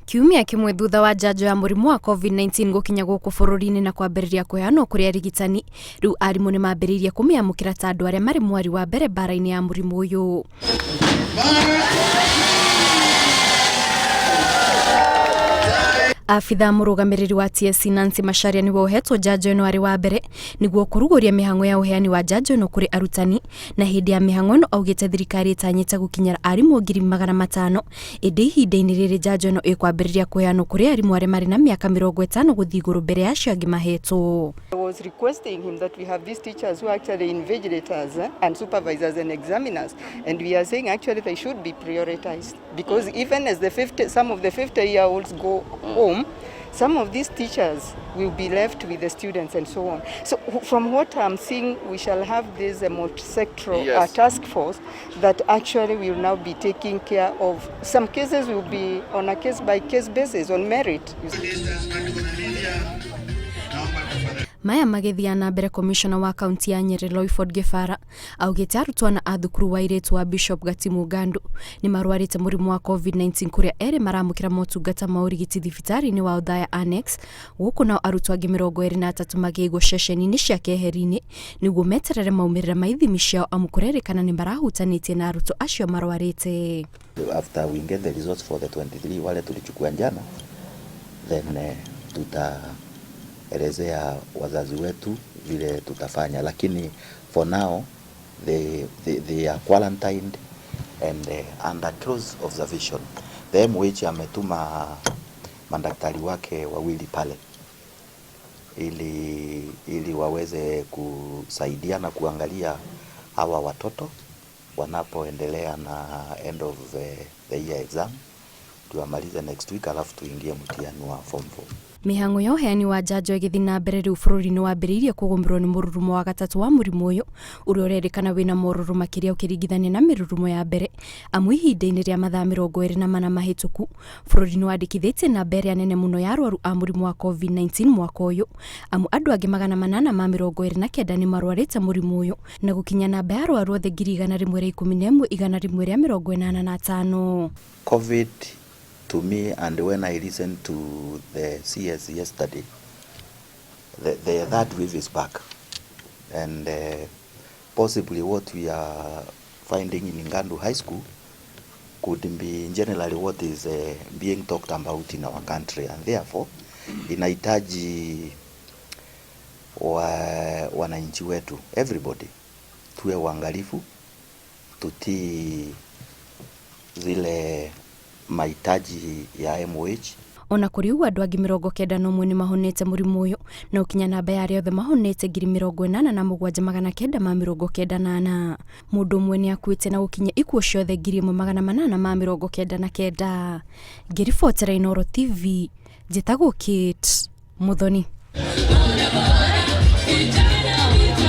Kiumia kimwe thutha wa njanjo ya mũrimũ wa COVID-19 gũkinya gũkũ bũrũri-inĩ na kwambĩrĩria kũheanwo kũrĩ arigitani, rĩu arimũ nĩ mambĩrĩirie kũmĩamũkĩra ta andũ arĩa marĩ mwari wa mbere mbara-inĩ ya mũrimũ ũyũ. Afitha mũrũgamĩrĩri wa TSC Nancy Macharia nĩwe ũhetwo njanjo ĩno arĩ wa mbere nĩguo kũrugũria mĩhang'o ya ũheani wa njanjo ĩno kũrĩ arutani, na hĩndĩ ya mĩhang'o ĩno augĩte thirikari ĩtanyĩte gũkinyĩra arimũ 500,000, ĩndĩ ihinda-inĩ rĩrĩ njanjo ĩno ĩkwambĩrĩria kũheanwo kũrĩ arimũ arĩa marĩ na mĩaka 50 gũthiĩ igũrũ mbere ya acio angĩ mahetwo. I was requesting him that we have these teachers who are actually invigilators and supervisors and examiners, and we are saying actually they should be prioritized, because even as some of the 50-year-olds go home, some of these teachers will be left with the students and so on. So from what I'm seeing, we shall have this multi-sectoral task force that actually will now be taking care of some cases. Will be on a case-by-case basis on merit. Maya magĩthiĩ na mbere, Commissioner wa kaunti ya Nyeri Loiford Gĩbara augĩte arutwo na athukuru wa airĩtu wa Bishop Gatimu Gandu nĩ marwarĩte mũrimũ wa COVID-19 kũrĩa erĩ maramũkĩra motungata ma ũrigiti thibitarĩ-inĩ wa Othaya Annex, gũkũ nao arutwo angĩ 23 magĩigwo ceceni-inĩ cia keheri-inĩ nĩguo meterere maumĩrĩra ma ithimi ciao amu kũrerĩkana nĩ marahutanĩtie na arutwo acio marwarĩte. After we get the results for the 23 wale tulichukua jana, then elezea wazazi wetu vile tutafanya, lakini for now they are quarantined and under close observation. The MOH ametuma madaktari wake wawili pale ili waweze kusaidia na kuangalia hawa watoto wanapoendelea na end of the year exam, tuamalize next week alafu tuingie mtihani wa form 4. Mĩhang'o ya ũheani wa njanjo ĩgĩthiĩ na mbere rĩu bũrũri-inĩ wambĩrĩirie kũgũmĩrwo nĩ mũrurumo wa gatatũ wa mũrimũ ũyũ ũrĩa ũrerĩkana wĩna morũrũ makĩria ũkĩringithania na mĩrurumo ya mbere, amu ihinda-inĩ rĩa mathaa 24 mahĩtũku bũrũri-inĩ wandĩkithĩtie namba ĩrĩa nene mũno ya arwaru a mũrimũ wa COVID-19 mwaka ũyũ, amu andũ angĩ 829 nĩ marwarĩte mũrimũ ũyũ na gũkinya namba ya arwaru othe 111,185. COVID to me, and when I listened to the CS yesterday, that wave is back, and possibly what we are finding in Ngandu High School could be generally what is being talked about in our country, and therefore inahitaji wananchi wetu, everybody, tuwe uangalifu, tutii zile mahitaji ya MOH. Ona kũrĩ ũguo andũ angĩ 91 nĩ mahonete mũrimũ ũyũ na ũkinya namba ya arĩa othe mahonete 87,998. Mũndũ ũmwe nĩ akuĩte na gũkinya ikuũ ciothe 1,899. Ngĩribotera Inooro TV, njĩtagwo Kate Muthoni.